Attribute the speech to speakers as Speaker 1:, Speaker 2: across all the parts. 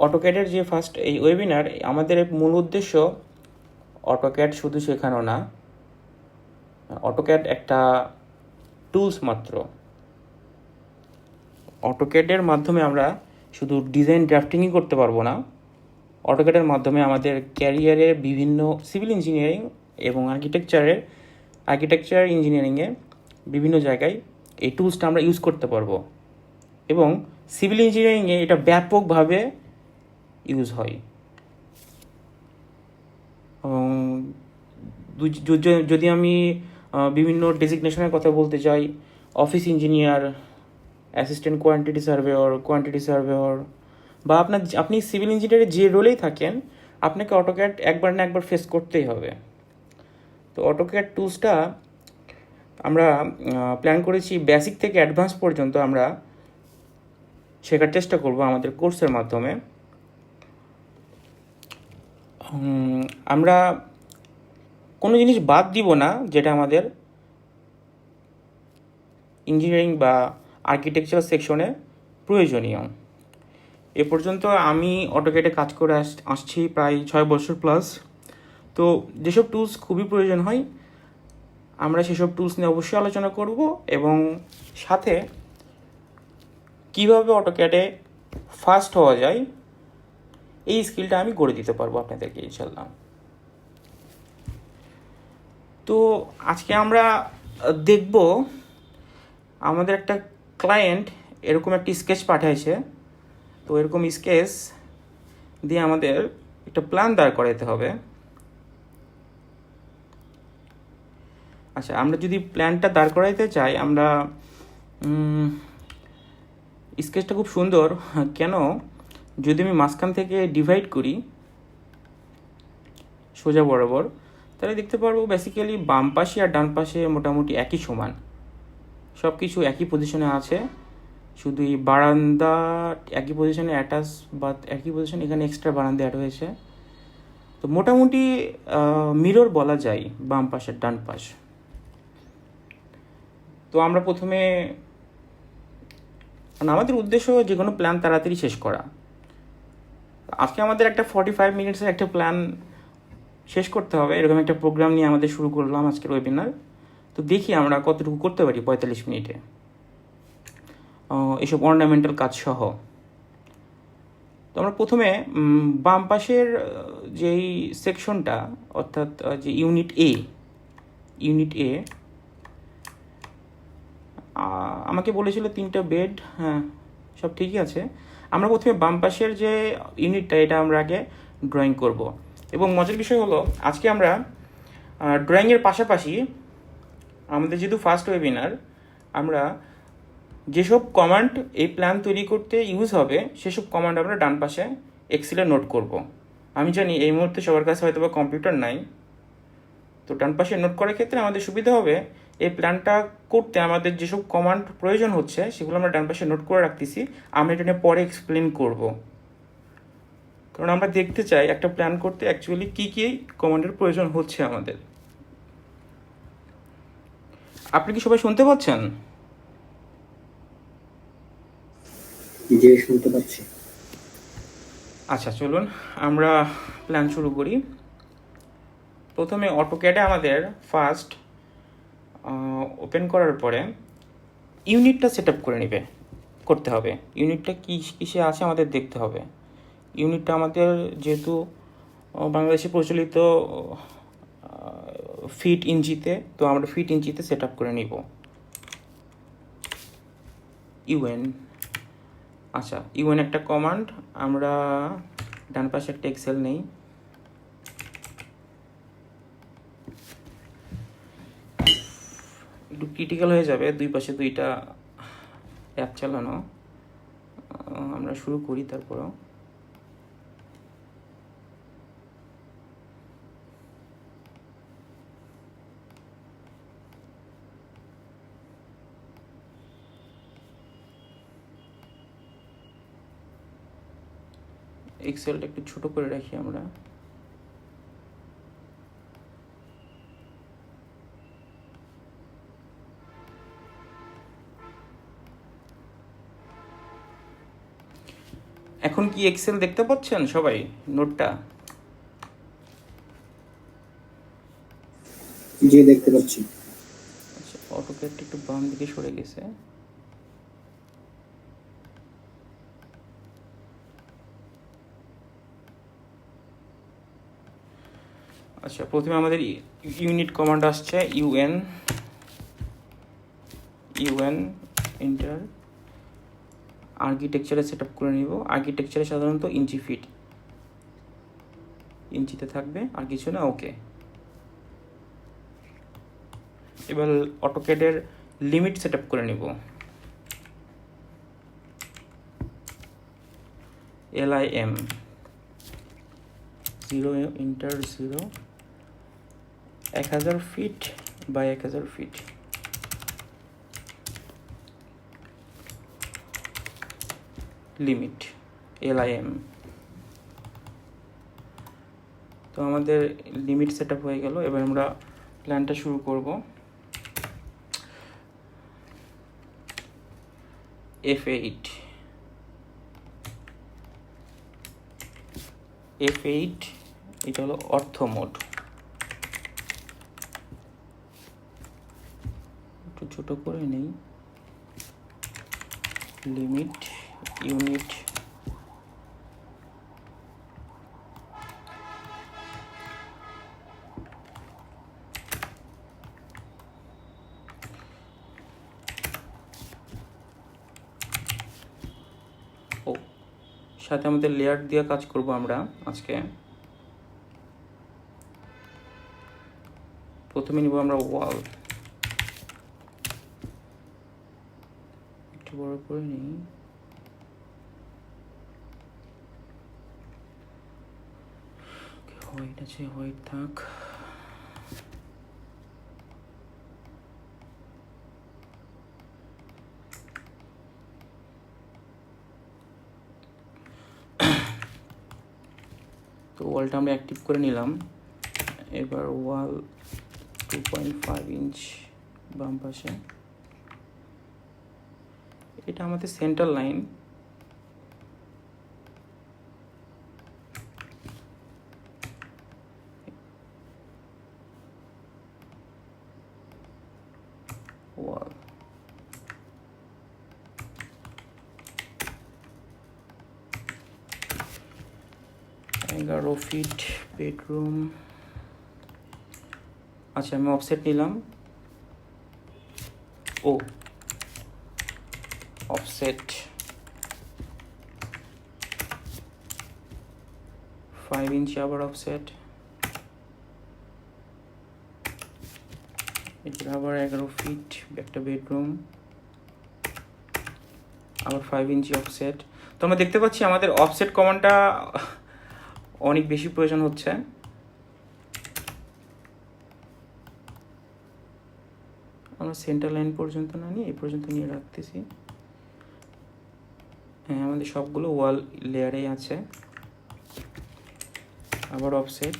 Speaker 1: অটোক্যাডের যে ফার্স্ট এই ওয়েবিনার, আমাদের মূল উদ্দেশ্য অটোক্যাড শুধু শেখানো না। অটোক্যাড একটা টুলস মাত্র। অটোক্যাডের মাধ্যমে আমরা শুধু ডিজাইন ড্রাফটিংই করতে পারবো না, অটোক্যাডের মাধ্যমে আমাদের ক্যারিয়ারের বিভিন্ন সিভিল ইঞ্জিনিয়ারিং এবং আর্কিটেকচার ইঞ্জিনিয়ারিংয়ে বিভিন্ন জায়গায় এই টুলসটা আমরা ইউজ করতে পারবো, এবং সিভিল ইঞ্জিনিয়ারিংয়ে এটা ব্যাপকভাবে ইউজ হয়। যদি আমি বিভিন্ন ডেজিগনেশনের কথা বলতে চাই, office engineer, assistant quantity surveyor, বা আপনি সিভিল ইঞ্জিনিয়ারের যে রোলেই থাকেন, আপনাকে অটোক্যাড একবার না একবার ফেস করতেই হবে। তো অটোক্যাড টুলসটা আমরা প্ল্যান করেছি বেসিক থেকে অ্যাডভান্স পর্যন্ত আমরা শেখার চেষ্টা করব আমাদের কোর্সের মাধ্যমে। আমরা কোনো জিনিস বাদ দিব না যেটা আমাদের ইঞ্জিনিয়ারিং বা আর্কিটেকচার সেকশনে প্রয়োজনীয়। এ পর্যন্ত আমি অটোক্যাডে কাজ করে আসছি প্রায় 6 বছর প্লাস। তো যেসব টুলস খুবই প্রয়োজন হয়, আমরা সেসব টুলস নিয়ে অবশ্যই আলোচনা করব, এবং সাথে কীভাবে অটোক্যাডে ফাস্ট হওয়া যায় এই স্কিলটা আমি গড়ে দিতে পারবো আপনাদেরকে ইনশাল্লাহ। তো আজকে আমরা দেখব আমাদের একটা ক্লায়েন্ট এরকম একটি স্কেচ পাঠাইছে। তো এরকম স্কেচ দিয়ে আমাদের একটা প্ল্যান দাঁড় করাতে হবে। আচ্ছা, আমরা যদি প্ল্যানটা দাঁড় করাইতে চাই, আমরা স্কেচটা খুব সুন্দর। কেন, যদি আমি মাঝখান থেকে ডিভাইড করি সোজা বরাবর, তাহলে দেখতে পারবো বেসিক্যালি বাম পাশে আর ডান পাশে মোটামুটি একই সমান, সব কিছু একই পজিশনে আছে। শুধু এই বারান্দা একই পজিশনে অ্যাটাচ, বা একই পজিশনে এখানে এক্সট্রা বারান্দা অ্যাড হয়েছে। তো মোটামুটি মিরর বলা যায় বাম পাশ আর ডান পাশ। তো আমরা প্রথমে, আমাদের উদ্দেশ্য যে কোনো প্ল্যান তাড়াতাড়ি শেষ করা। আজকে আমাদের একটা 45 মিনিটসের একটা প্ল্যান শেষ করতে হবে, এরকম একটা প্রোগ্রাম নিয়ে আমাদের শুরু করলাম আজকের ওয়েবিনার। তো দেখি আমরা কতটুকু করতে পারি 45 মিনিটে, এসব অর্নামেন্টাল কাজ সহ। তো আমরা প্রথমে বাম পাশের যেই সেকশনটা, অর্থাৎ যে ইউনিট এ আমাকে বলেছিল 3টা বেড, হ্যাঁ সব ঠিকই আছে। আমরা প্রথমে বাম পাশের যে ইউনিটটা, এটা আমরা আগে ড্রয়িং করব। এবং মজার বিষয় হলো, আজকে আমরা ড্রয়িংয়ের পাশাপাশি, আমাদের যেহেতু ফার্স্ট ওয়েবিনার, আমরা যেসব কমান্ড এই প্ল্যান তৈরি করতে ইউজ হবে সেসব কমান্ড আমরা ডান পাশে এক্সেলে নোট করব। আমি জানি এই মুহূর্তে সবার কাছে হয়তো বা কম্পিউটার নাই, তো ডান পাশে নোট করার ক্ষেত্রে আমাদের সুবিধা হবে। এই প্ল্যানটা করতে আমাদের যেসব কমান্ড প্রয়োজন হচ্ছে সেগুলো আমরা ডান পাশে নোট করে রাখতেছি, আমরা এটা নিয়ে পরে এক্সপ্লেন করব। কারণ আমরা দেখতে চাই একটা প্ল্যান করতে অ্যাকচুয়ালি কী কী কমান্ডের প্রয়োজন হচ্ছে আমাদের। আপনি কি সবাই শুনতে পাচ্ছেন?
Speaker 2: জি, শুনতে পাচ্ছি।
Speaker 1: আচ্ছা, চলুন আমরা প্ল্যান শুরু করি। প্রথমে অটোক্যাডে আমাদের ফার্স্ট ওপেন করার পরে ইউনিটটা সেট আপ করতে হবে। ইউনিটটা কিসে আছে আমাদের দেখতে হবে। ইউনিটটা আমাদের যেহেতু বাংলাদেশে প্রচলিত ফিট ইঞ্চিতে, তো আমরা ফিট ইঞ্চিতে সেট আপ করে নিব। ইউএন, আচ্ছা ইউএন একটা কমান্ড। আমরা ডান পাশে একটা এক্সেল নেই, একটু ক্রিটিক্যাল হয়ে যাবে, দুই পাশে দুইটা অ্যাপ চালানো। আমরা শুরু করি তারপরও। এক্সেলটা একটু ছোট করে রাখি আমরা। এখন কি এক্সেল দেখতে পাচ্ছেন সবাই নোটটা?
Speaker 2: জি, দেখতে পাচ্ছি।
Speaker 1: আচ্ছা, অটোক্যাডটা একটু বাম দিকে সরে গেছে। আচ্ছা, প্রথমে আমাদের ইউনিট কমান্ড আসছে ইউএন এন্টার। আর্কিটেকচারে সেট আপ করে নিব। আর্কিটেকচারে সাধারণত ইঞ্চি ফিট, ইঞ্চিতে থাকবে, আর কিছু না। ওকে, এবার অটোক্যাডের লিমিট সেট আপ করে নিব। LIM 0 inter 0, 1000 feet by 1000 feet. Limit LIM। তো আমাদের লিমিট সেট আপ হয়ে গেল। এবার আমরা প্ল্যানটা শুরু করব। F8 এটা হলো অর্থ মোড। একটু ছোট করে নেই। লিমিট ইউনিট সাথে আমাদের লেয়ার দিয়ে কাজ করব আমরা আজকে। প্রথমে নিব আমরা ওয়াল, একটু বড় করে নিই। হোয়াইট আছে, হোয়াইট থাক। তো ওয়ালটা আমরা অ্যাক্টিভ করে নিলাম। এবার ওয়াল 2.5 ইঞ্চ বাম পাশে। এটা আমাদের সেন্টার লাইন। ওয়াল 11 ফিট বেডরুম। আচ্ছা, আমি অফসেট নিলাম। অফসেট 5 ইঞ্চি, আবার অফসেট। এটা আবার 11 ফিট একটা বেডরুম, আবার 5 ইঞ্চি অফসেট। তো আমরা দেখতে পাচ্ছি আমাদের অফসেট কমান্ডটা অনেক বেশি প্রয়োজন হচ্ছে। আমরা সেন্টার লাইন পর্যন্ত না নিয়ে এই পর্যন্ত নিয়ে রাখতেছি। হ্যাঁ, আমাদের সবগুলো ওয়াল লেয়ারেই আছে। আবার অফসেট।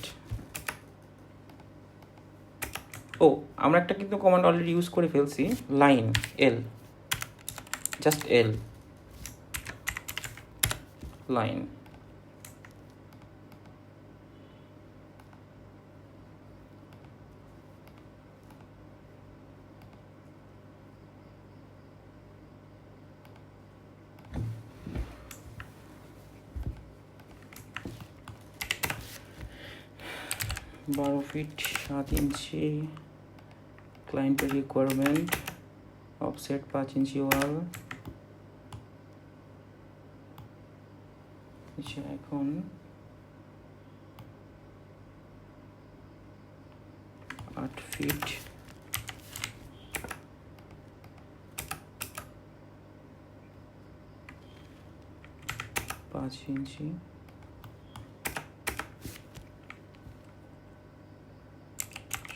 Speaker 1: আমরা একটা কিন্তু কমান্ড অলরেডি ইউজ করে ফেলছি, লাইন এল, জাস্ট এল লাইন। বারো ফিট 7 ইঞ্চি ক্লায়েন্টের রিকোয়ারমেন্ট। অফসেট 5 ইঞ্চি ওয়াল। আচ্ছা, এখন 8 ফিট 5 ইঞ্চি।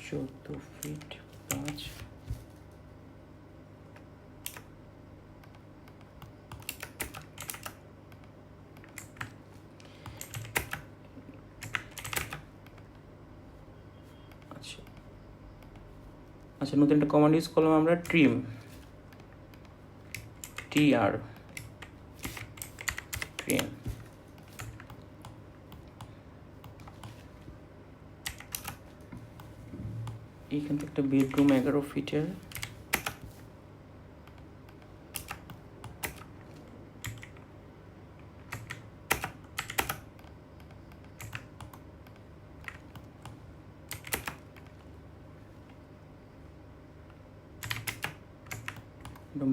Speaker 1: 14 ফিট 5। আচ্ছা, নতুন একটা কমান্ড ইউজ করলাম আমরা, ট্রিম, TR ট্রিম। এইখান থেকে একটা বেডরুম 11 ফিটের,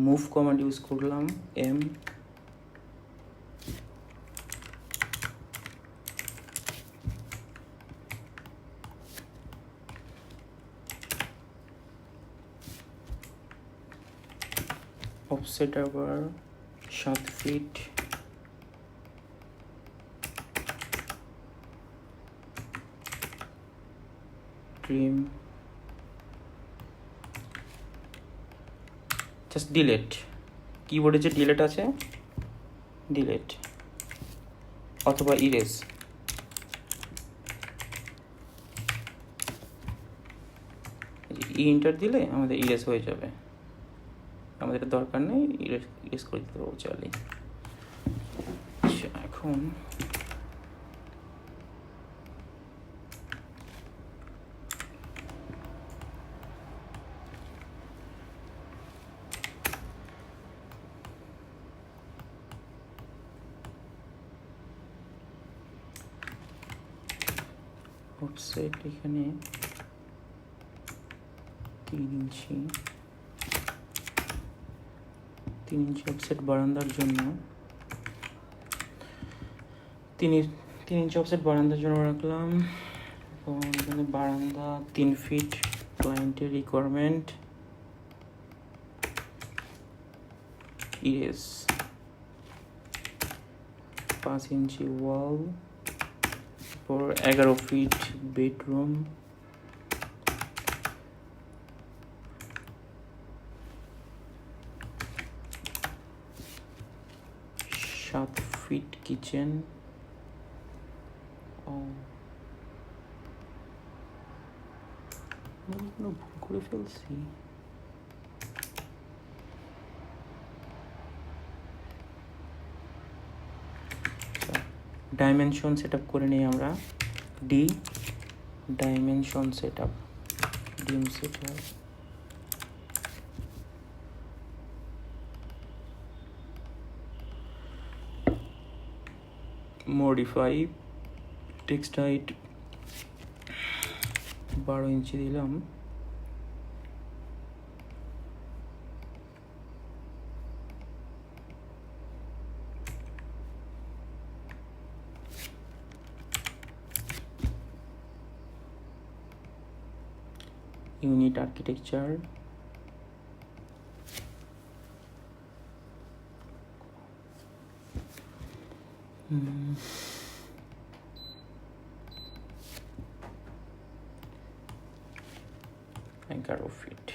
Speaker 1: মুভ কমান্ড ইউজ করলাম, এম অফসেট আবার 7 ফিট, ট্রিম, জাস্ট ডিলেট, কিবোর্ডে যে ডিলেট আছে ডিলেট অথবা ইরেজ, ইন্টার দিলে আমাদের ইরেজ হয়ে যাবে, আমাদের দরকার নেই, ইরেজ করে দিতে পারবো চাইলে। আচ্ছা, এখন অফসেট এখানে 3 ইঞ্চি, 3 ইঞ্চি অফসেট বারান্দার জন্য, 3 ইঞ্চি অফসেট বারান্দার জন্য রাখলাম। এবং এখানে বারান্দা 3 ফিট, ক্লায়েন্টের রিকোয়ারমেন্ট, ইরেজ 5 ইঞ্চি ওয়াল, তারপর 11 ফিট বেডরুম, সাত ফিট কিচেন, ভুল করে ফেলছি, ডাইমেনশন সেট আপ করে নিই আমরা, ডি ডাইমেনশন সেট আপ, ডিম set up, modify text height 12 ইঞ্চি দিলাম, ইউনিট আর্কিটেকচার, এগারো ফিট,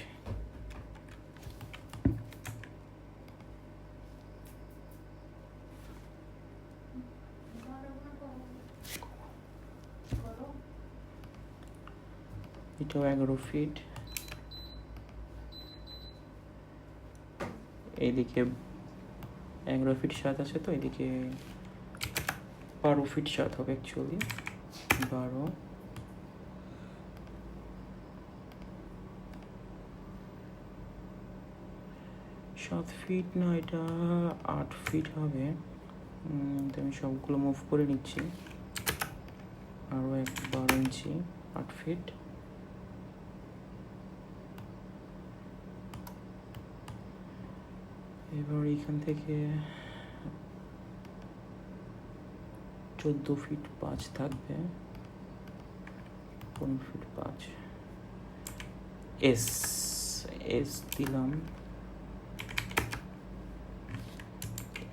Speaker 1: এটাও 11 ফিট, এইদিকে 11 ফিট 7 আছে, তো এদিকে 12 ফিট 7 হবে অ্যাকচুয়ালি, 12, সাত ফিট না, এটা 8 ফিট হবে। তো আমি সবগুলো মুভ করে নিচ্ছি, আরও 12 ইঞ্চি 8 ফিট, এবার এখান থেকে 14 ফিট 5 থাকবে, 15 ফিট 5, এস এস দিলাম,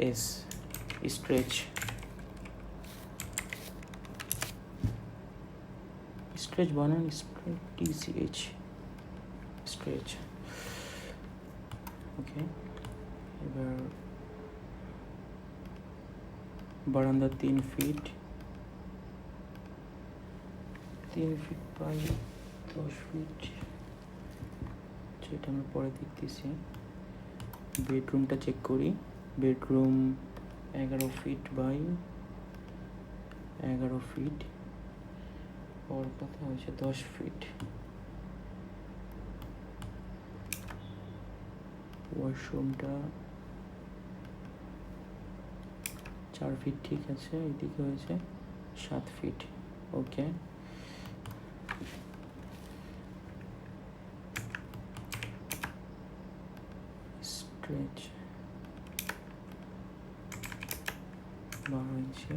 Speaker 1: এস স্ট্রেচ, স্ট্রেচ বানান, স্ট্রেচ টিসিএইচ, স্ট্রেচ, ওকে। এবার বারান্দা 3 ফিট, 3 ফিট বাই 10 ফিট, যেটা আমরা পরে দেখতেছি। বেডরুমটা চেক করি, বেডরুম 11 ফিট বাই 11 ফিট, ওর কথা হয়েছে 10 ফিট, ওয়াশরুমটা 4 ফিট ঠিক আছে, এদিকে হয়েছে 7 ফিট। ওকে, স্ট্রেচ 12 ইঞ্চি,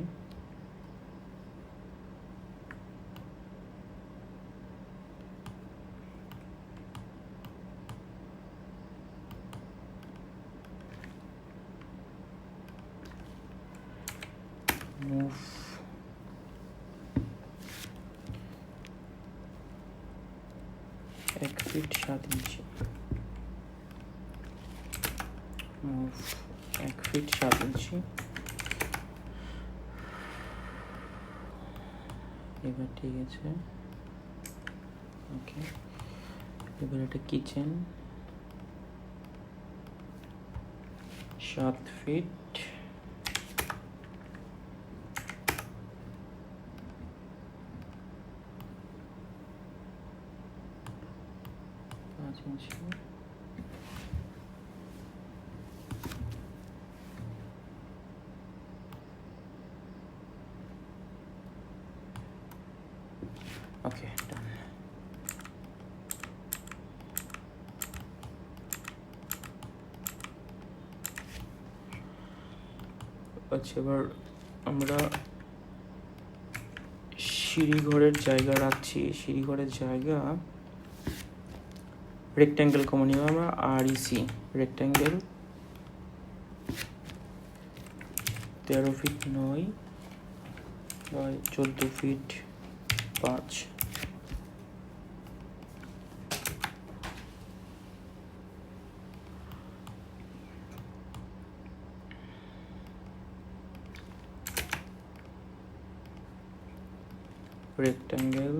Speaker 1: মুভ 1 ফিট 7 ইঞ্চি, মুভ 1 ফিট 7 ইঞ্চি। এবার ঠিক আছে, ওকে। এবার একটা কিচেন 7 ফিট, ইঞ্চি। ওকে, ডান। আচ্ছা, এবার আমরা সিঁড়িঘরের জায়গা রাখছি। সিঁড়িঘরের জায়গা রেক্ট্যাঙ্গেল কমন নিব আমরা, REC rectangle 13 feet 9 by 14 feet 5। Rectangle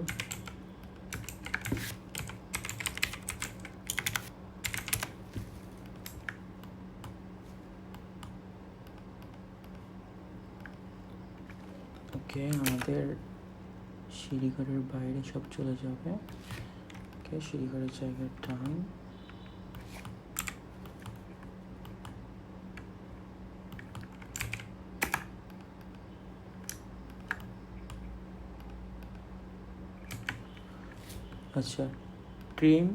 Speaker 1: okay, আমাদের সিঁড়িঘরের বাইরে সব চলে যাবে। ওকে, সিঁড়িঘরের জায়গা টান, আচ্ছা। ট্রিম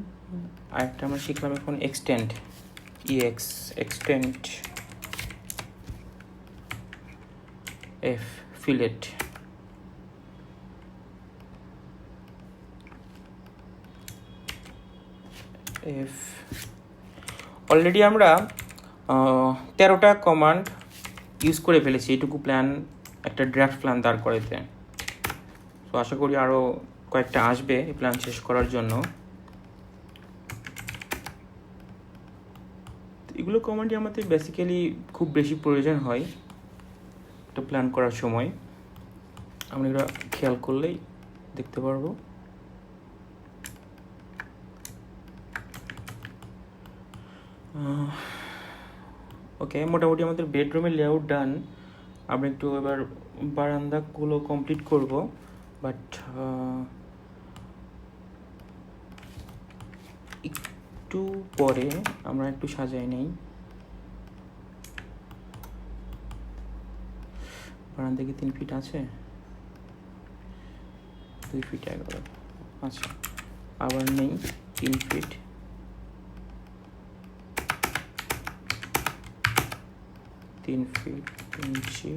Speaker 1: আরেকটা আমরা শিখলাম এখন, extend extend F fillet F। Already আমরা 13টা কমান্ড ইউজ করে ফেলেছি এটুকু প্ল্যান, একটা ড্রাফট প্ল্যান দাঁড় করাতে। তো আশা করি আরও কয়েকটা আসবে এই প্ল্যান শেষ করার জন্য। এগুলো কমান্ডই আমাদের বেসিক্যালি খুব বেশি প্রয়োজন হয় একটা প্ল্যান করার সময়। আমরা এগুলো খেয়াল করলেই দেখতে পারবো। ওকে, মোটামুটি আমাদের বেডরুমের লেআউট ডান। আমরা একটু এবার বারান্দাগুলো কমপ্লিট করব, বাট একটু পরে আমরা একটু সাজাই নেই। বারান্দা কি 3 ফিট আছে? 2 ফিট 11। আচ্ছা, আবার নেই 3 ফিট, 3 ফিট ইঞ্চি।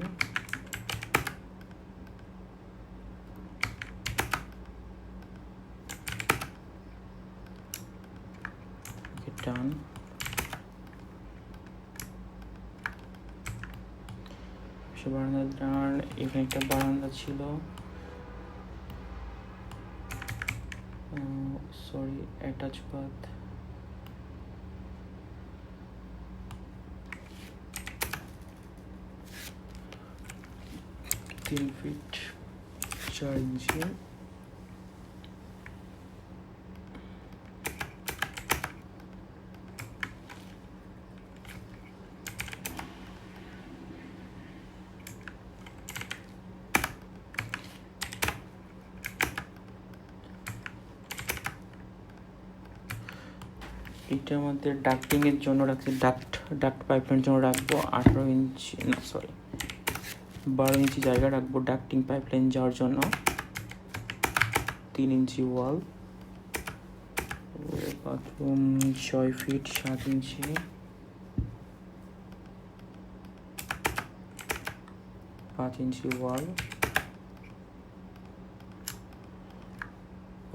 Speaker 1: ডান। বারান্দা ডান। এখানে একটা বারান্দা ছিল, সরি, অ্যাটাচ বাথ। তিন ফিট 4 ইঞ্চি। এটা আমাদের ডাক্টিংয়ের জন্য রাখছি, ডাক্ট পাইপলাইনের জন্য রাখবো 18 ইঞ্চি, না সরি 12 ইঞ্চি জায়গা রাখবো ডাক্টিং পাইপলাইন যাওয়ার জন্য। 3 ইঞ্চি ওয়াল, বাথরুম 6 ফিট 7 ইঞ্চি, 5 ইঞ্চি ওয়াল।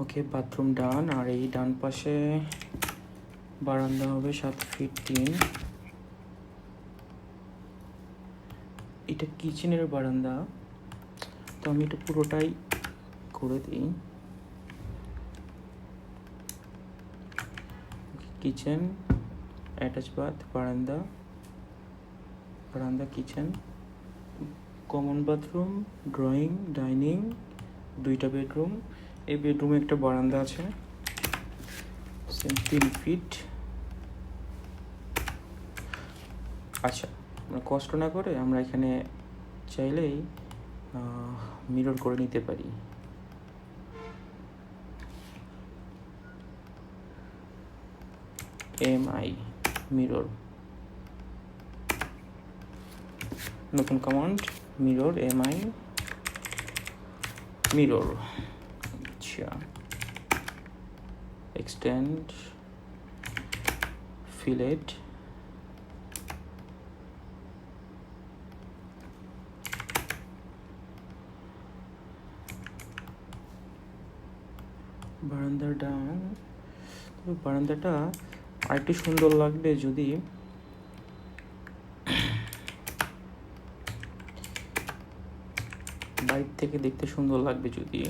Speaker 1: ওকে, বাথরুম ডান। আর এই ডান পাশে বারান্দা হবে 7 ফিট 3। এটা কিচেনের বারান্দা, তো আমি এটা পুরোটাই করে দিই। কিচেন, অ্যাটাচ বাথ, বারান্দা, বারান্দা kitchen, common bathroom, drawing, dining, 2টা বেডরুম। এই বেডরুমে একটা বারান্দা আছে 3 ফিট। আচ্ছা, আমরা কষ্ট না করে আমরা এখানে চাইলেই মিরর করে নিতে পারি। MI মিরর, নতুন কমান্ড মিরর, MI মিরর। আচ্ছা, এক্সটেন্ড, ফিলেট, বারান্দার ডান। তবে বারান্দাটা আরেকটু সুন্দর লাগবে যদি বাইরে থেকে দেখতে সুন্দর লাগবে যদি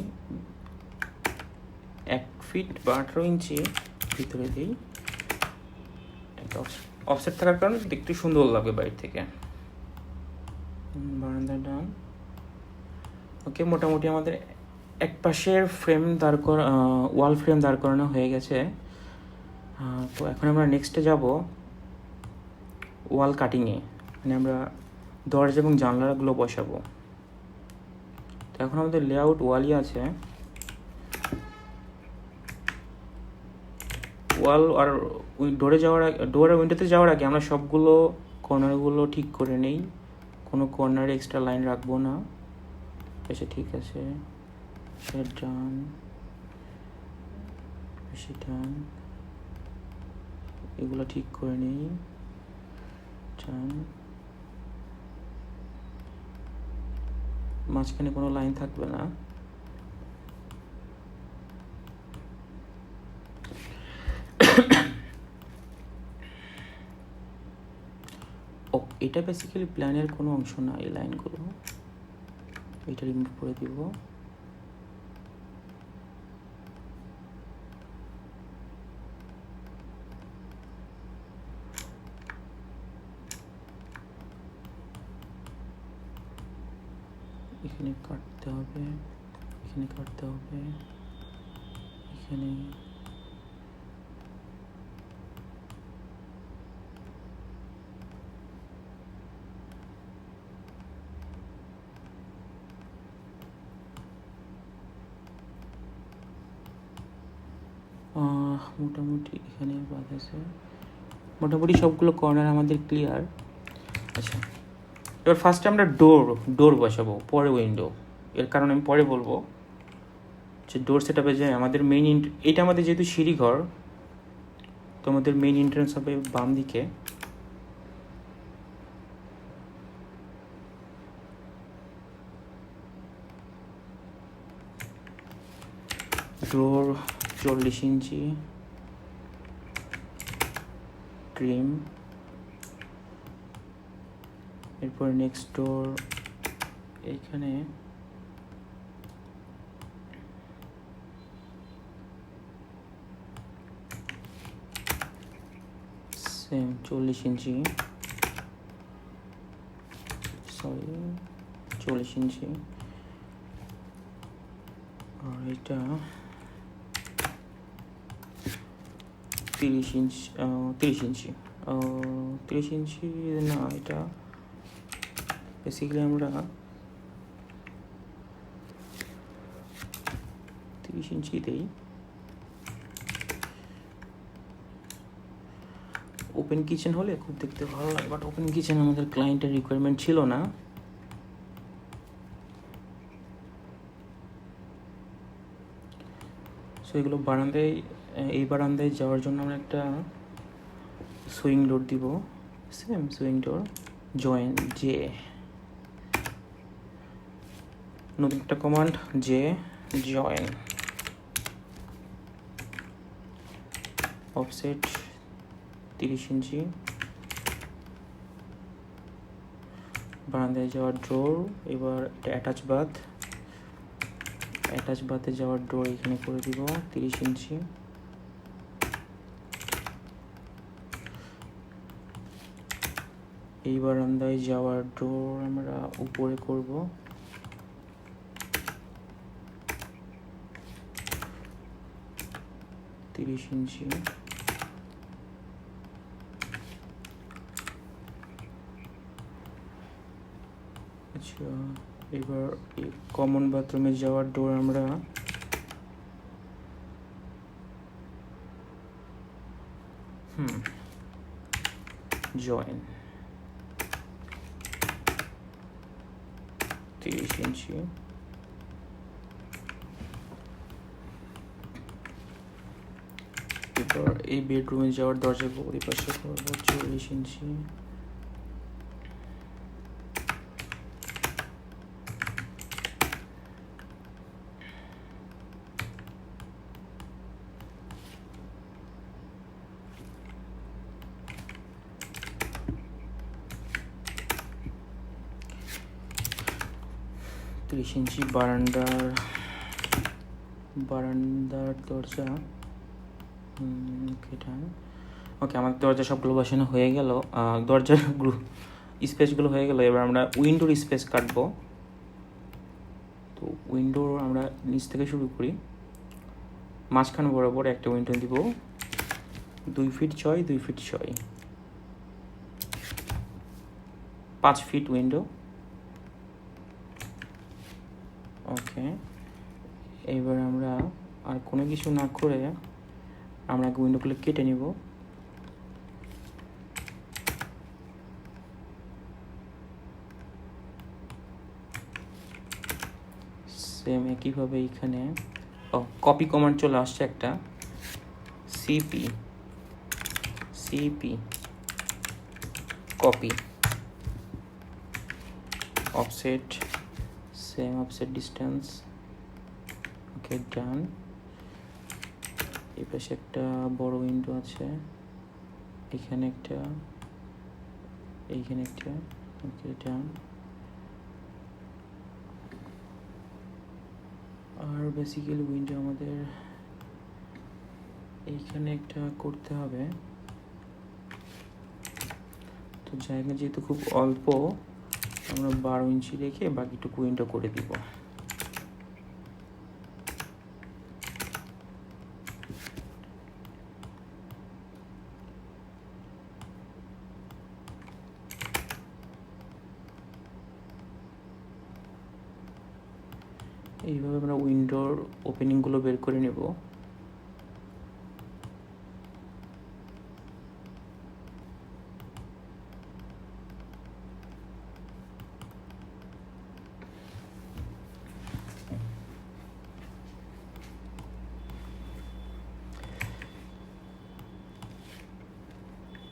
Speaker 1: 1 ফিট বা 18 ইঞ্চি ভিতরে দিই। অফসেট থাকার কারণে দেখতে সুন্দর লাগবে বাইরে থেকে। বারান্দার ডান। ওকে, মোটামুটি আমাদের এক পাশের ফ্রেম ওয়াল ফ্রেম দাঁড় করানো হয়ে গেছে। তো এখন আমরা নেক্সটে যাব ওয়াল কাটিংয়ে, মানে আমরা দরজা এবং জানলাগুলো বসাবো। তো এখন আমাদের লেআউট ওয়ালই আছে। ওয়াল আর ডোর আর উইন্ডোতে যাওয়ার আগে আমরা সবগুলো কর্নারগুলো ঠিক করে নেই। কোনো কর্নারে এক্সট্রা লাইন রাখবো না। আচ্ছা, ঠিক আছে, ডান, বেশি ডান, এগুলো ঠিক করে নেই। ডান, মাঝখানে কোনো লাইন থাকবে না। ও, এটা বেসিক্যালি প্ল্যানের কোনো অংশ না, এই লাইনগুলো। এটা রিমুভ করে দিব। এখানে কাটতে হবে, এখানে কাটতে হবে, এখানে মোটামুটি এখানে বাদ আছে। মোটামুটি সবগুলো কর্নার আমাদের ক্লিয়ার। আচ্ছা, এবার ফার্স্টে আমরা ডোর বসাবো, পরে উইন্ডো। এর কারণ আমি পরে বলবো। যে ডোর সেট আপে যায় আমাদের এটা আমাদের যেহেতু সিঁড়িঘর, তো আমাদের মেইন এন্ট্রান্স হবে বাম দিকে। ডোর 40 ইঞ্চি, ট্রিম। এরপর নেক্সট ডোর এইখানে সেম 40 ইঞ্চি, সরি 40 ইঞ্চি। আর এটা 30 ইঞ্চি, 30 ইঞ্চি, 30 ইঞ্চি না, এটা বেসিক্যালি আমরা 30 ইঞ্চি দেই। ওপেন কিচেন হলে খুব দেখতে ভালো লাগে, বাট ওপেন কিচেন আমাদের ক্লায়েন্টের রিকোয়ারমেন্ট ছিল না। সো এগুলো বারান্দায়, এই বারান্দায় যাওয়ার জন্য আমরা একটা সুইং ডোর দিব, সেম সুইং ডোর, জয়েন জে, নতুন একটা কমান্ড জে জয়েন, অফসেট 30 ইঞ্চি, বারান্দায় যাওয়ার ডোর, এবার অ্যাটাচ বাথে যাওয়ার ডোর এখানে করে দিব 30 ইঞ্চি, এই বারান্দায় যাওয়ার ডোর আমরা উপরে করব, তিরিশ ইঞ্চি, আচ্ছা এবার কমন বাথরুমে যাওয়ার ডোর আমরা জয়েন 30 ইঞ্চি, এবার এই বেডরুমে যাওয়ার দরজা ওই পাশে করবো 40 ইঞ্চি, বারান্দার দরজা ওকে, আমাদের দরজা সবগুলো বসানো হয়ে গেল, দরজার স্পেসগুলো হয়ে গেল। এবার আমরা উইন্ডোর স্পেস কাটবো। তো উইন্ডোর আমরা নিচ থেকে শুরু করি, মাঝখান বরাবর একটা উইন্ডো দিব 2 ফিট 6, 2 ফিট 6, 5 ফিট উইন্ডো। ওকে, এবার আমরা আর কোনো কিছু না করে আমরা উইন্ডোগুলো কেটে নিব। সেম একইভাবে এখানে কপি কমান্ড চলে আসছে একটা, CP copy, offset, same offset distance, okay done. এই পাশে একটা বড় উইন্ডো আছে, এখানে একটা, এইখানে একটা, ওকে ডান। আর বেসিক্যালি উইন্ডো আমাদের এইখানে একটা করতে হবে। তো জায়গা যেহেতু খুব অল্প, আমরা 12 ইঞ্চি রেখে বাকিটুকু উইন্ডো করে দিব। এইভাবে আমরা উইন্ডোর ওপেনিংগুলো বের করে নেব।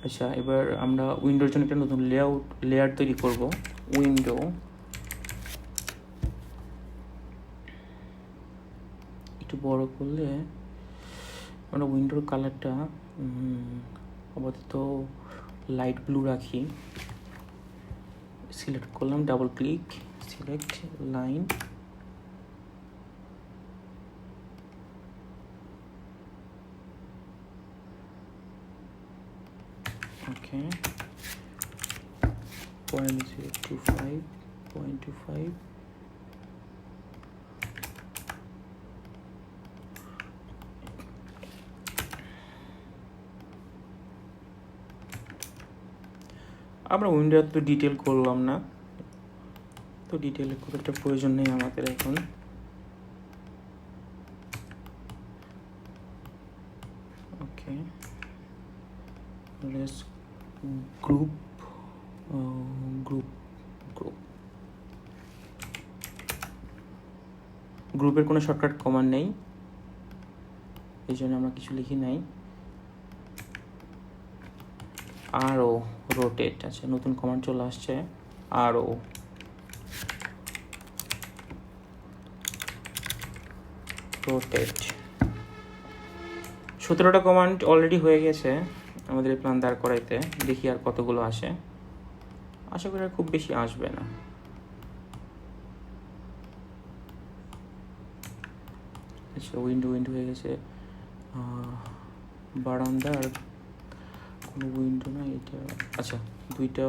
Speaker 1: আচ্ছা, এবার আমরা উইন্ডোর জন্য একটা নতুন লেয়ার তৈরি করব। উইন্ডো, একটু বড় করলে আমরা উইন্ডোর কালারটা আপাতত লাইট ব্লু রাখি। সিলেক্ট করলাম, ডাবল ক্লিক, সিলেক্ট লাইন, ওকে 0.25 আমরা উইন্ডো তো ডিটেল করলাম না, তো ডিটেলের খুব একটা প্রয়োজন নেই আমাদের এখন। ওকে, লেটস গ্রুপ গ্রুপ গ্রুপ গ্রুপের কোনো শর্টকাট কমান্ড নেই, এই জন্য আমরা কিছু লিখি নাই। আরও রোটেট, আচ্ছা নতুন কমান্ড চলে আসছে, আরও রোটেট। 17টা কমান্ড অলরেডি হয়ে গেছে আমাদের এই প্ল্যান দাঁড় করাইতে। দেখি আর কতগুলো আসে, আশা করি আর খুব বেশি আসবে না। আচ্ছা উইন্ডো হয়ে গেছে, বারান্দার কোনো উইন্ডো না এটা। আচ্ছা 2টা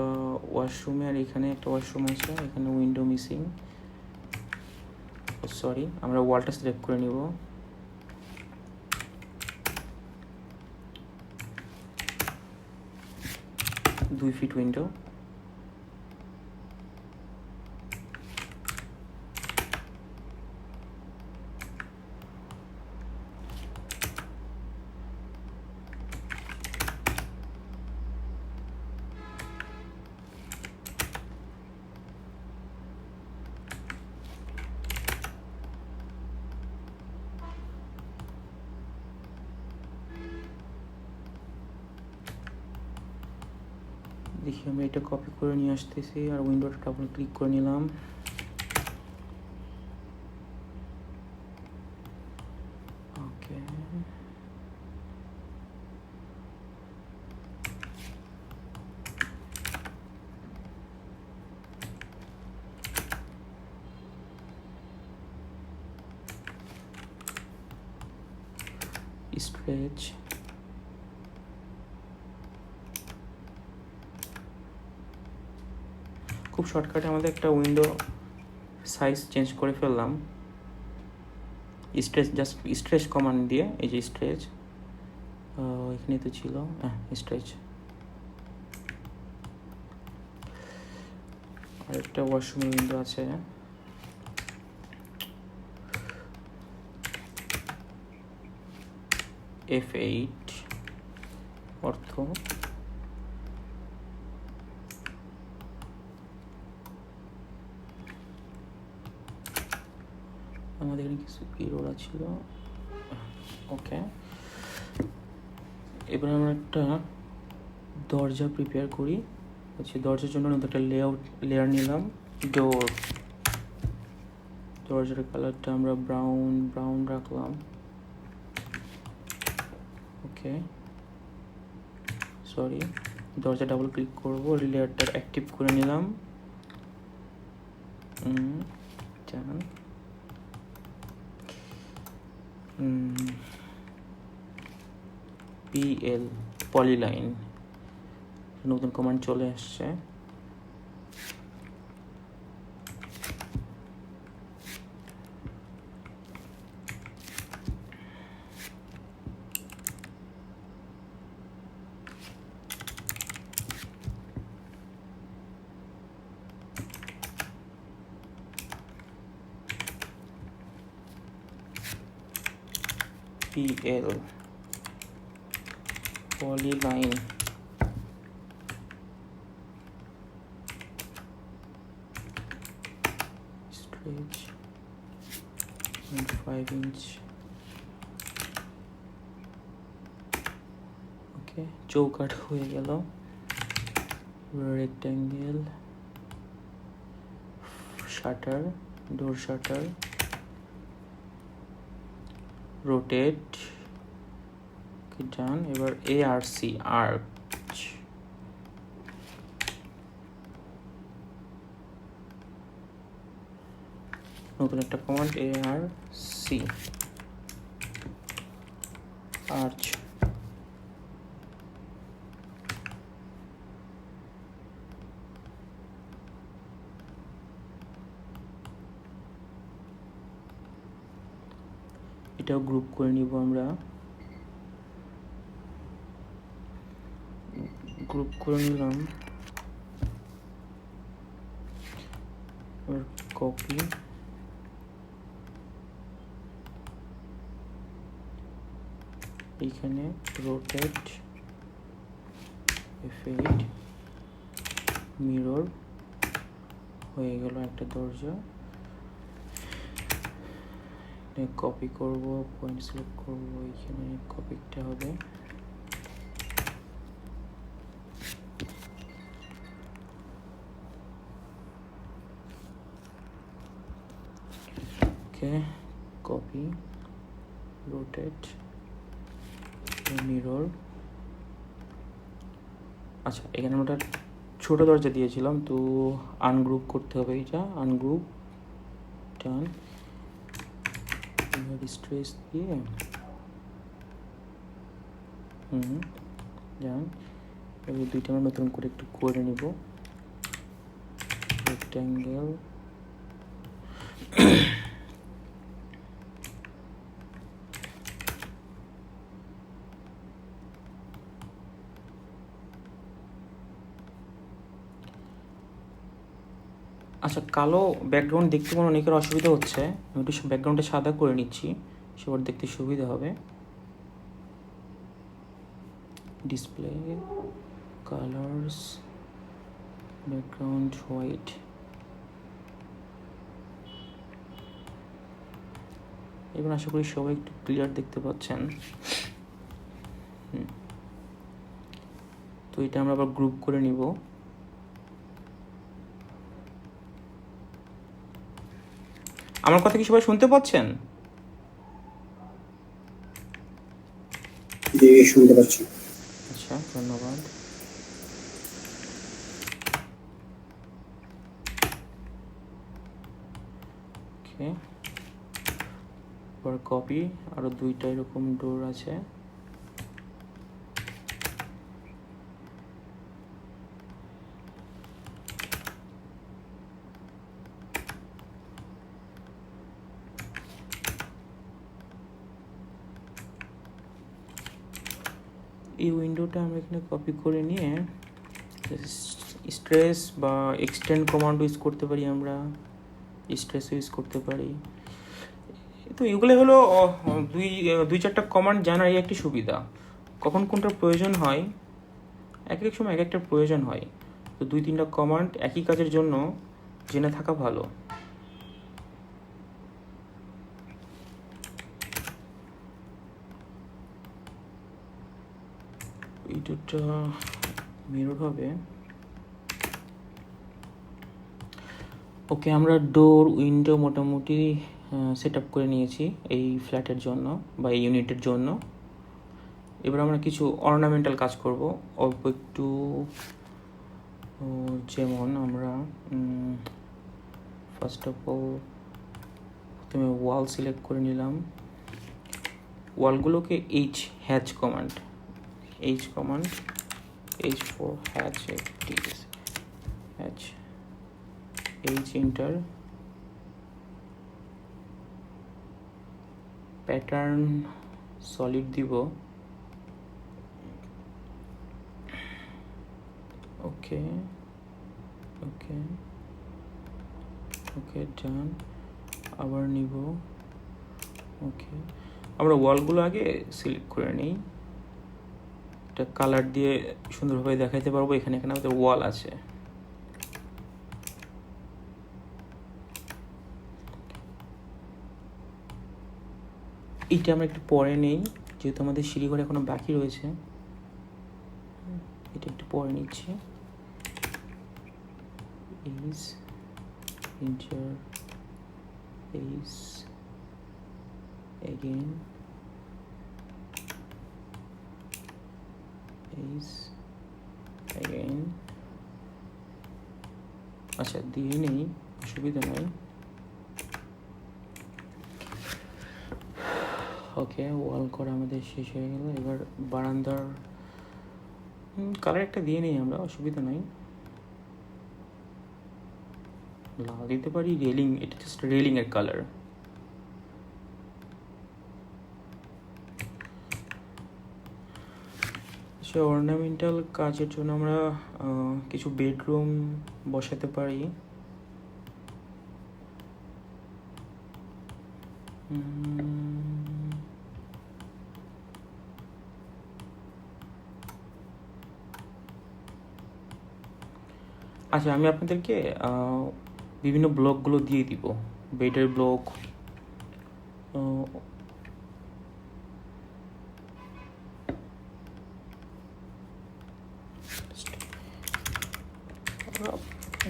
Speaker 1: ওয়াশরুমে আর এখানে একটা ওয়াশরুম আছে, এখানে উইন্ডো মিসিং। সরি, আমরা ওয়ালটা সিলেক্ট করে নিব। দুই ফিট উইন্ডো, দেখি আমি এটা কপি করে নিয়ে আসতেছি আর উইন্ডোটা ডাবল ক্লিক করে নিলাম। ওকে, স্ট্রেচ, খুব শর্টকাটে আমাদের একটা উইন্ডো সাইজ চেঞ্জ করে ফেললাম। স্ট্রেচ, জাস্ট স্ট্রেচ কমান্ড দিয়ে, এই যে স্ট্রেচ এখানে তো ছিল, হ্যাঁ স্ট্রেচ। আর একটা ওয়াশরুমের উইন্ডো আছে, F8 অর্থ আমাদের এখানে কিছু এরর ছিল। ওকে, এবার আমরা একটা দরজা প্রিপেয়ার করি। হচ্ছে দরজার জন্য নতুন একটা লেয়ার নিলাম, ডোর। দরজার কালারটা আমরা ব্রাউন রাখলাম। ওকে, সরি, দরজা ডাবল ক্লিক করবো, লেয়ারটা অ্যাক্টিভ করে নিলাম। PL পলিলাইন, নতুন কমান্ড চলে আসছে। PL polyline stretch 5 inch। ওকে, চৌকাঠ হয়ে গেল। রেক্ট্যাঙ্গেল, শাটার, ডোর শাটার, রোটেট, ডান। এবার ARC, আর্চ। নতুন একটা কমান্ড, ARC, আর্চ। এটাও গ্রুপ করে নিব আমরা। গ্রুপ করে নিলাম, কপি, এখানে রোটেট, ফেড মিরর হয়ে গেল একটা দরজা। কপি করব, পয়েন্ট সিলেক্ট করব, এখানে কপিটা হবে। ওকে, কপি, রোটেট, মিরর। আচ্ছা, এখানে আমরা ছোট দরজা দিয়েছিলাম, তো আনগ্রুপ করতে হবে। এটা আনগ্রুপ, টান, স্ট্রেস দিয়ে যান। এবার দুইটা আমরা নতুন করে একটু করে নিব। রেক্ট্যাঙ্গেল, আচ্ছা কালো ব্যাকগ্রাউন্ড দেখতে মনে অনেকের অসুবিধা হচ্ছে, আমি একটু ব্যাকগ্রাউন্ডটা সাদা করে নিচ্ছি, সবার দেখতে সুবিধা হবে। Display colours, background white. এবার আশা করি সবাই একটু ক্লিয়ার দেখতে পাচ্ছেন। তো এটা আমরা আবার গ্রুপ করে নিব। আমার কথা কি সবাই শুনতে পাচ্ছেন?
Speaker 2: জি, শুনতে পাচ্ছি।
Speaker 1: আচ্ছা, ধন্যবাদ। ওকে, পর কপি, আরো দুইটা এরকম ডোর আছে। এই উইন্ডোটা আমরা এখানে কপি করে নিয়ে স্ট্রেস বা এক্সটেন্ড কমান্ড ইউজ করতে পারি, আমরা স্ট্রেস ইউজ করতে পারি। তো এগুলো হলো দুই চারটা কমান্ড জানারই একটি সুবিধা। কখন কোনটার প্রয়োজন হয়, এক এক সময় এক একটা প্রয়োজন হয়, তো দুই তিনটা কমান্ড একই কাজের জন্য জেনে থাকা ভালো। এই দুটো মিরর হবে। ওকে, আমরা ডোর উইন্ডো মোটামুটি সেট আপ করে নিয়েছি এই ফ্ল্যাটের জন্য বা এই ইউনিটের জন্য। এবার আমরা কিছু অর্নামেন্টাল কাজ করব অল্প একটু। যেমন আমরা ফার্স্ট অফ অল প্রথমে ওয়াল সিলেক্ট করে নিলাম। ওয়ালগুলোকে হ্যাচ কমান্ড H4 হ্যাচ, ঠিক আছে, হ্যাচ, এন্টার, প্যাটার্ন সলিড দিব। ওকে ওকে ওকে, ডান। আবার নিব। ওকে, আমরা ওয়ালগুলো আগে সিলেক্ট করে নিই, এটা কালার দিয়ে সুন্দরভাবে দেখাইতে পারবো। এখানে আমাদের ওয়াল আছে। এইটা আমরা একটু পরে নেই, যেহেতু আমাদের সিঁড়িঘর এখনো বাকি রয়েছে। এটা একটু পরে নিচ্ছি। enter is again is again। আচ্ছা, দিয়ে নেই, অসুবিধা নাই। ওকে, ওয়াল করা আমাদের শেষ হয়ে গেল। এবার বারান্দার কালার একটা দিয়ে নেই আমরা, অসুবিধা নাই। লাল দিতে পারি, রেলিং, এটা জাস্ট রেলিং এর কালার। সে অর্নামেন্টাল কাজের জন্য আমরা কিছু বেডরুম বসাতে পারি। আচ্ছা, আমি আপনাদেরকে বিভিন্ন ব্লকগুলো দিয়ে দিব, বেডের ব্লক,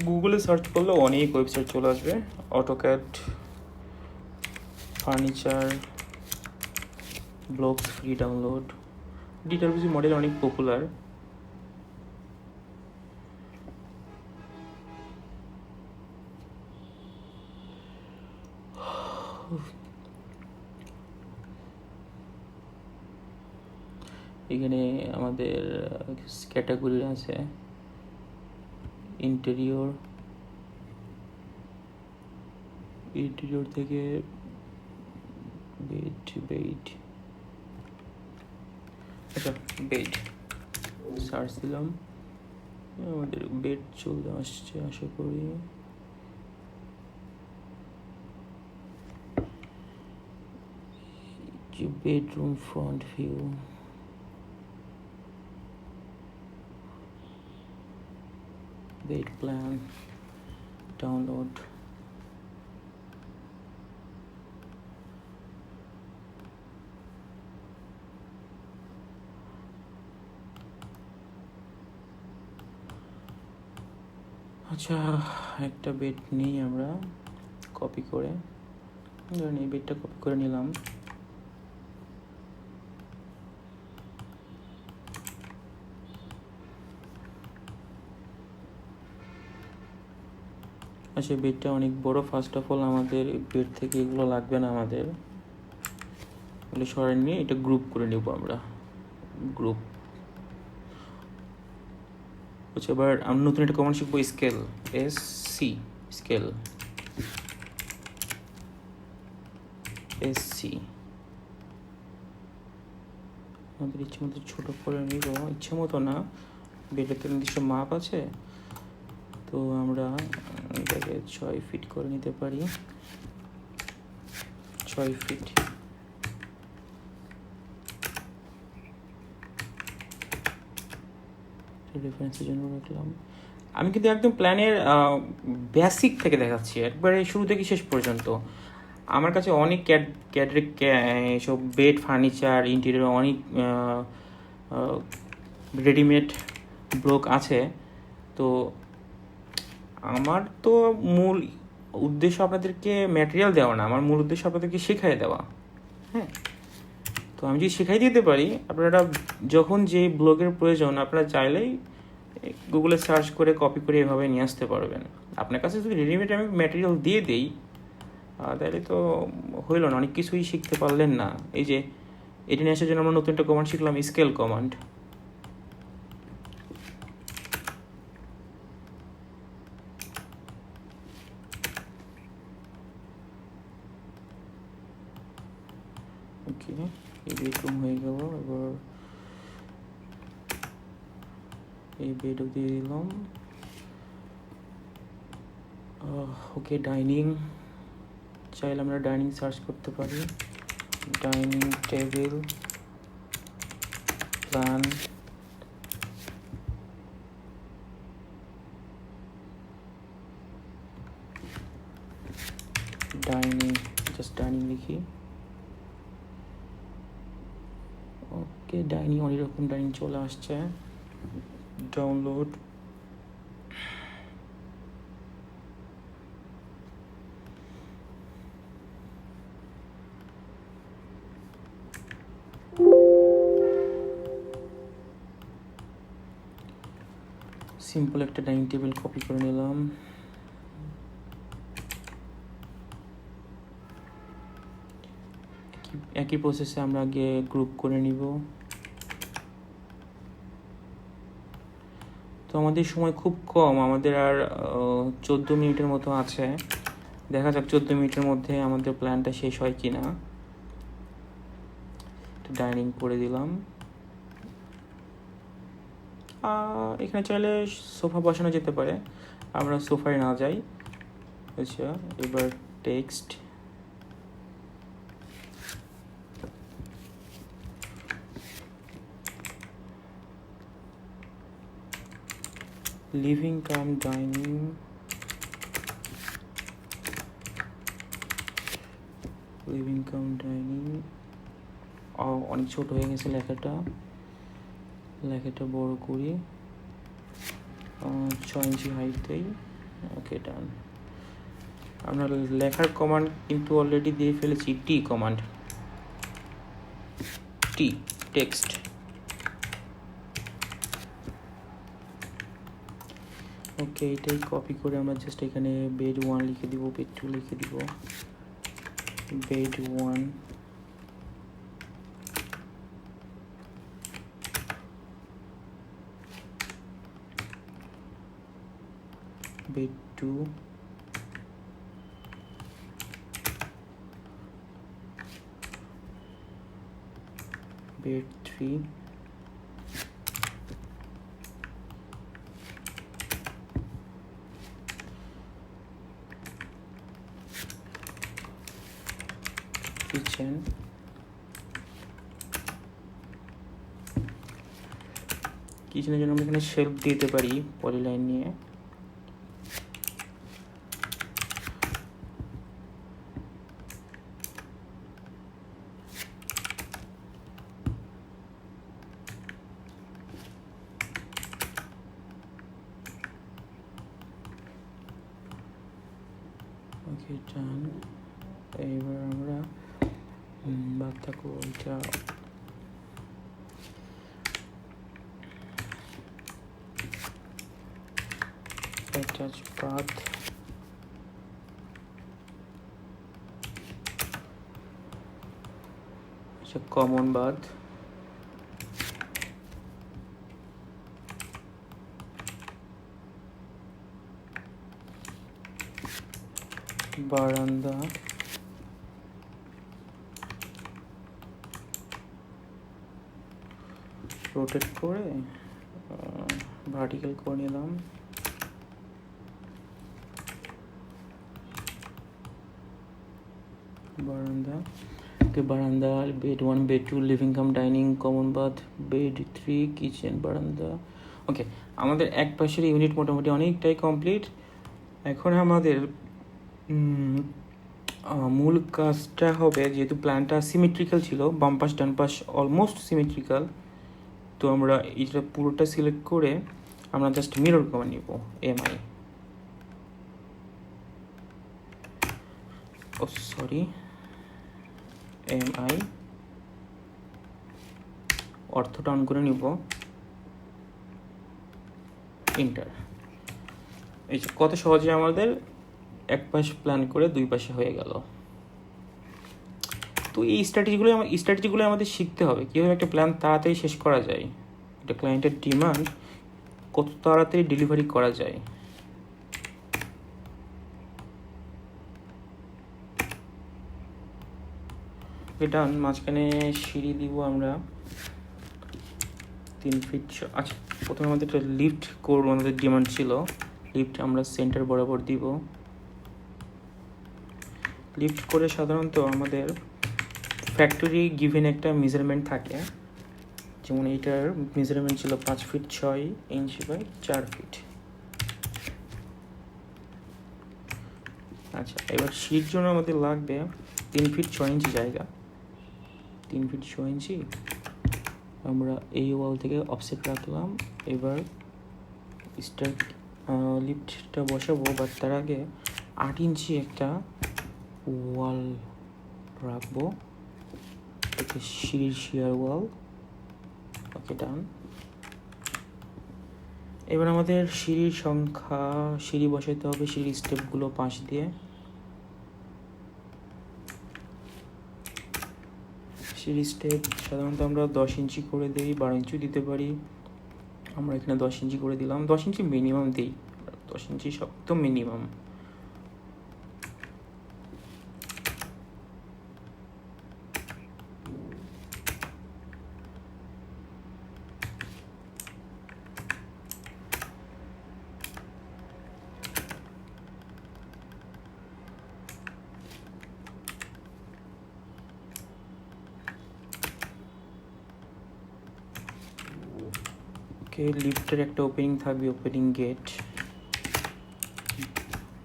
Speaker 1: গুগলে সার্চ করলে অনেক ওয়েবসাইট চলে আসবে। AutoCAD furniture blocks free download, ডিটারভিসি মডেল অনেক পপুলার। এখানে আমাদের ক্যাটাগরি আছে, ইন্টেরিয়র থেকে বেড আচ্ছা, বেড সার্চ দিলাম, আমাদের বেড চলে আসছে আশা করি। Bedroom front view, bed plan, download, আচ্ছা একটা বেড নিই আমরা কপি করে, ধরেন এই বেডটা কপি করে নিলাম। আচ্ছা, বেডটা অনেক বড়, ফার্স্ট অফ অল আমাদের বেড থেকে এগুলো লাগবে না, আমাদের এগুলো সরাই নিয়ে এটা গ্রুপ করে নেব আমরা, গ্রুপ। আচ্ছা, এবার আমরা নতুন একটা কমান্ড শিখবো, স্কেল, SC স্কেল, SC। আমাদের ইচ্ছে মতো ছোটো করে নিব, ইচ্ছে মতো না, বেডের তো নির্দিষ্ট মাপ আছে, তো আমরা এটাকে 6 ফিট করে নিতে পারি, 6 ফিট। রেফারেন্সের জন্য রাখলাম। আমি কিন্তু একদম প্ল্যানের বেসিক থেকে দেখাচ্ছি, একবারে শুরু থেকে শেষ পর্যন্ত। আমার কাছে অনেক সব বেড ফার্নিচার ইন্টেরিয়র অনেক রেডিমেড ব্লক আছে। তো আমার তো মূল উদ্দেশ্য আপনাদেরকে ম্যাটেরিয়াল দেওয়া না, আমার মূল উদ্দেশ্য আপনাদেরকে শেখাই দেওয়া। হ্যাঁ, তো আমি যদি শেখাই দিতে পারি, আপনারা যখন যে ব্লগের প্রয়োজন আপনারা চাইলেই গুগলে সার্চ করে কপি করে এভাবে নিয়ে আসতে পারবেন। আপনার কাছে যদি রেডিমেড আমি ম্যাটেরিয়াল দিয়ে দিই তাহলে তো হইল না, অনেক কিছুই শিখতে পারলেন না। এই যে এটা নিয়ে আসার জন্য আমরা নতুন একটা কমান্ড শিখলাম, স্কেল কমান্ড। ওকে, এই বেডরুম হয়ে গেল, এবার এই বেডও দিয়ে দিলাম। ওকে, ডাইনিং চাইলে আমরা ডাইনিং সার্চ করতে পারি, dining table plan, dining, just dining লিখি। ওকে, ডাইনিং অনেক রকম ডাইনিং চলে আসছে, ডাউনলোড। সিম্পল একটা ডাইনিং টেবিল কপি করে নিলাম। একই প্রসেসে আমরা আগে গ্রুপ করে নিব। তো আমাদের সময় খুব কম, আমাদের আর 14 মিনিটের মতো আছে। দেখা যাক 14 মিনিটের মধ্যে আমাদের প্ল্যানটা শেষ হয় কি না। ডাইনিং করে দিলাম। এখানে চাইলে সোফা বসানো যেতে পারে, আমরা সোফায় না যাই। আচ্ছা, এবার text, living cum dining, living cum dining. অনেক ছোট হয়ে গেছে লেখাটা, লেখাটা বড় করি, 6 ইঞ্চি হাইটেই। ওকে, ডান। আমরা লেখার কমান্ড কিন্তু অলরেডি দিয়ে ফেলেছি, টি কমান্ড, টি টেক্সট। ওকে, এটাই কপি করে আমরা জাস্ট এখানে বেড 1 লিখে দিব, বেড 2 লিখে দিব, বেড 1, বেড 2, বেড 3, কিচেন, কিচেনের জন্য আমরা এখানে শেলফ দিতে পারি পলিলাইন নিয়ে। ওকে, ডান। এবার আমরা বাদ থাকো ওইটা, অ্যাটাচ বাথ, কমন বাথ, বারান্দা, রোটেট করে ভার্টিক্যাল করে নিলাম। বারান্দা, বারান্দা, bed 1, bed 2, living cum dining, common bath, bed 3, kitchen, বারান্দা। ওকে, আমাদের এক পাশের ইউনিট মোটামুটি অনেকটাই কমপ্লিট। এখন আমাদের মূল কাজটা হবে, যেহেতু প্ল্যানটা সিমেট্রিক্যাল ছিল, বাম পাশ ডান পাশ অলমোস্ট সিমেট্রিক্যাল, তো আমরা এটা পুরোটা সিলেক্ট করে আমরা জাস্ট মিরর কমান্ড নিব, এমআই, ও সরি, এমআই, অর্থটা অন করে নিব, ইন্টার। এই যে কত সহজে আমাদের এক পাশ প্ল্যান করে দুই পাশে হয়ে গেল। তো এই স্ট্র্যাটেজিগুলো আমাদের শিখতে হবে, কীভাবে একটা প্ল্যান তাড়াতাড়ি শেষ করা যায়, এটা ক্লায়েন্টের ডিমান্ড কত তাড়াতাড়ি ডেলিভারি করা যায়। এটা মাঝখানে সিঁড়ি দিব আমরা 3 ফিট। আচ্ছা, প্রথমে আমাদের একটা লিফট করবো, আমাদের ডিমান্ড ছিল লিফট, আমরা সেন্টার বরাবর দিব। লিফট করে সাধারণত আমাদের ফ্যাক্টরি গিভেন একটা মেজারমেন্ট থাকে, যেমন এইটার মেজারমেন্ট ছিল 5 ফিট 6 ইঞ্চি বাই 4 ফিট। আচ্ছা, এবার সিঁড়ির জন্য আমাদের লাগবে 3 ফিট 6 ইঞ্চি জায়গা, 3 ফিট 6 ইঞ্চি আমরা এই ওয়াল থেকে অফসেট রাখলাম। এবার লিফটটা বসাবো, বাট তার আগে 8 ইঞ্চি একটা ওয়াল রাখবো, এটা সিঁড়ির শিয়ার ওয়াল। ওকে, ডান। এবার আমাদের সিঁড়ির সংখ্যা, সিঁড়ি বসাইতে হবে, সিঁড়ির স্টেপগুলো 5 দিয়ে। সিঁড়ি স্টেপ সাধারণত আমরা 10 ইঞ্চি করে দিই, 12 ইঞ্চি দিতে পারি, আমরা এখানে 10 ইঞ্চি করে দিলাম। 10 ইঞ্চি মিনিমাম দিই, 10 ইঞ্চি একদম মিনিমাম। ওকে, লিফটের একটা ওপেনিং থাকবে, opening gate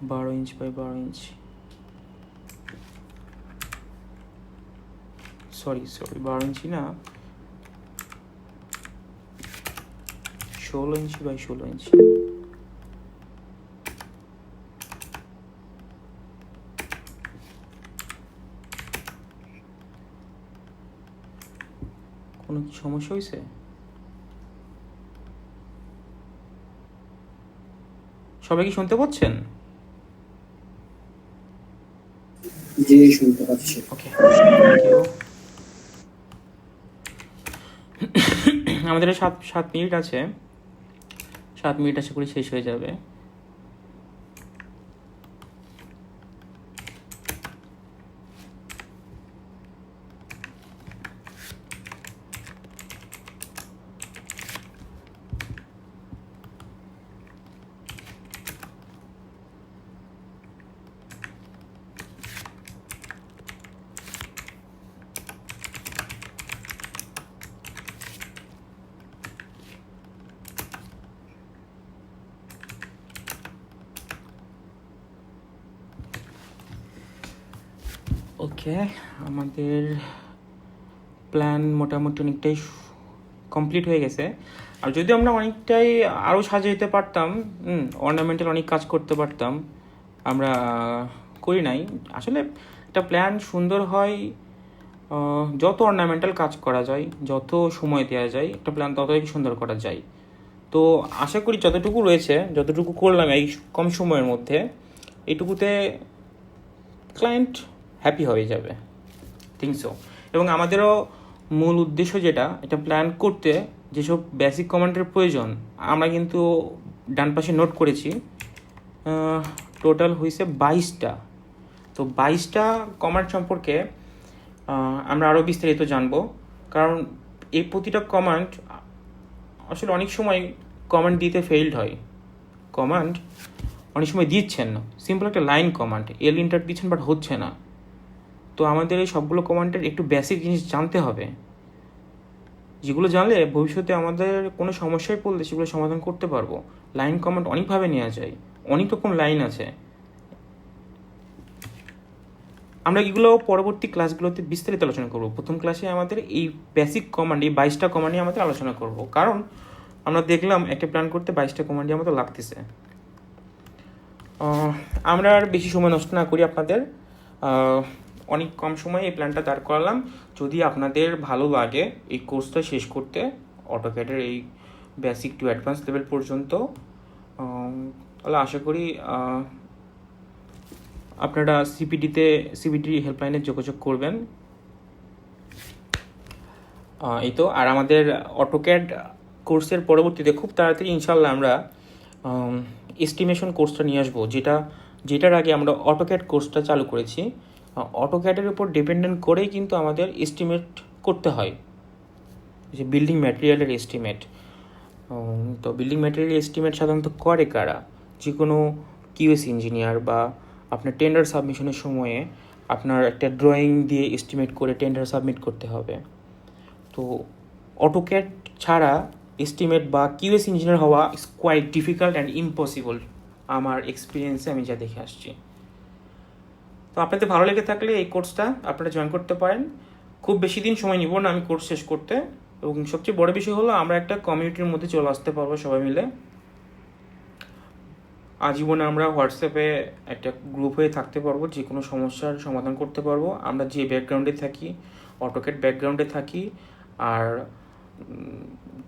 Speaker 1: 12 inch by 12 inch, sorry 12 ইঞ্চি না, 16 ইঞ্চি বাই 16 ইঞ্চি। কোনো কি সমস্যা হয়েছে? সবাই কি শুনতে পাচ্ছেন?
Speaker 2: জি শুনতে পাচ্ছি।
Speaker 1: ওকে, আমাদের 7 মিনিট আছে, 7 মিনিট আশা করি শেষ হয়ে যাবে। ওকে, আমাদের প্ল্যান মোটামুটি অনেকটাই কমপ্লিট হয়ে গেছে। আর যদি আমরা অনেকটাই আরও সাজাইতে পারতাম, অর্নামেন্টাল অনেক কাজ করতে পারতাম, আমরা করি নাই। আসলে একটা প্ল্যান সুন্দর হয় যত অর্নামেন্টাল কাজ করা যায়, যত সময় দেওয়া যায়, একটা প্ল্যান ততই সুন্দর করা যায়। তো আশা করি যতটুকু রয়েছে, যতটুকু করলাম এই কম সময়ের মধ্যে, এইটুকুতে ক্লায়েন্ট হ্যাপি হয়ে যাবে, থিঙ্ক সো। এবং আমাদেরও মূল উদ্দেশ্য যেটা, এটা প্ল্যান করতে যেসব বেসিক কমান্ডের প্রয়োজন আমরা কিন্তু ডান পাশে নোট করেছি, টোটাল হয়েছে 22টা। তো 22টা কমান্ড সম্পর্কে আমরা আরও বিস্তারিত জানবো, কারণ এই প্রতিটা কমান্ড আসলে অনেক সময় কমান্ড দিতে ফেইল্ড হয়, কমান্ড অনেক সময় দিচ্ছেন না, সিম্পল একটা লাইন কমান্ড এল ইন্টার দিচ্ছেন বাট হচ্ছে না। তো আমাদের এই সবগুলো কমান্ডের একটু বেসিক জিনিস জানতে হবে, যেগুলো জানলে ভবিষ্যতে আমাদের কোনো সমস্যায় পড়লে সেগুলো সমাধান করতে পারবো। লাইন কমান্ড অনেকভাবে নেওয়া যায়, অনেক রকম লাইন আছে। আমরা এগুলো পরবর্তী ক্লাসগুলোতে বিস্তারিত আলোচনা করব। প্রথম ক্লাসে আমাদের এই বেসিক কমান্ড, এই 22টা কমান্ড নিয়ে আমাদের আলোচনা করব, কারণ আমরা দেখলাম একটা প্ল্যান করতে 22টা কমান্ডই আমাদের লাগতেছে। আমরা আর বেশি সময় নষ্ট না করি, আপনাদের অনেক কম সময়ে এই প্ল্যানটা দাঁড় করালাম। যদি আপনাদের ভালো লাগে এই কোর্সটা শেষ করতে, অটোক্যাডের এই বেসিক টু অ্যাডভান্স লেভেল পর্যন্ত, তাহলে আশা করি আপনারা সিপিডি হেল্পলাইনে যোগাযোগ করবেন। এই তো। আর আমাদের অটোক্যাড কোর্সের পরবর্তীতে খুব তাড়াতাড়ি ইনশাল্লাহ আমরা এস্টিমেশন কোর্সটা নিয়ে আসবো, যেটার আগে আমরা অটোক্যাড কোর্সটা চালু করেছি। অটোক্যাডের উপর ডিপেন্ডেন্ট করেই কিন্তু আমাদের এস্টিমেট করতে হয়, যে বিল্ডিং ম্যাটেরিয়ালের এস্টিমেট। তো বিল্ডিং ম্যাটেরিয়াল এস্টিমেট সাধারণত করে কারা? যে কোনো কিউএস ইঞ্জিনিয়ার, বা আপনার টেন্ডার সাবমিশনের সময়ে আপনার একটা ড্রয়িং দিয়ে এস্টিমেট করে টেন্ডার সাবমিট করতে হবে। তো অটোক্যাড ছাড়া এস্টিমেট বা কিউএস ইঞ্জিনিয়ার হওয়া is quite difficult and impossible, আমার এক্সপিরিয়েন্সে আমি যা দেখে আসছি। তো আপনাদের ভালো লেগে থাকলে এই কোর্সটা আপনারা জয়েন করতে পারেন। খুব বেশি দিন সময় নিব না আমি কোর্স শেষ করতে, এবং সবচেয়ে বড় বিষয় হলো আমরা একটা কমিউনিটির মধ্যে চলে আসতে পারবো সবাই মিলে। আজীবনে আমরা হোয়াটসঅ্যাপে একটা গ্রুপ হয়ে থাকতে পারবো, যে কোনো সমস্যার সমাধান করতে পারবো। আমরা যে ব্যাকগ্রাউন্ডে থাকি, অটোক্যাড ব্যাকগ্রাউন্ডে থাকি, আর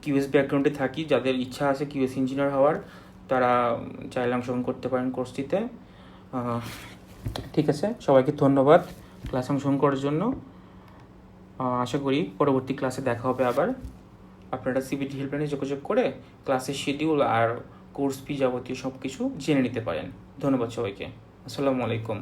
Speaker 1: কিউএস ব্যাকগ্রাউন্ডে থাকি, যাদের ইচ্ছা আছে কিউএস ইঞ্জিনিয়ার হওয়ার, তারা চাইলে অংশগ্রহণ করতে পারেন কোর্সটিতে। ঠিক আছে, সবাইকে ধন্যবাদ ক্লাস অংশগ্রহণ করার জন্য। আশা করি পরবর্তী ক্লাসে দেখা হবে আবার। আপনারা সিপিডি হেল্পলাইনে যোগাযোগ করে ক্লাসের শিডিউল আর কোর্স ফি যাবতীয় সব কিছু জেনে নিতে পারেন। ধন্যবাদ সবাইকে। আসসালামু আলাইকুম।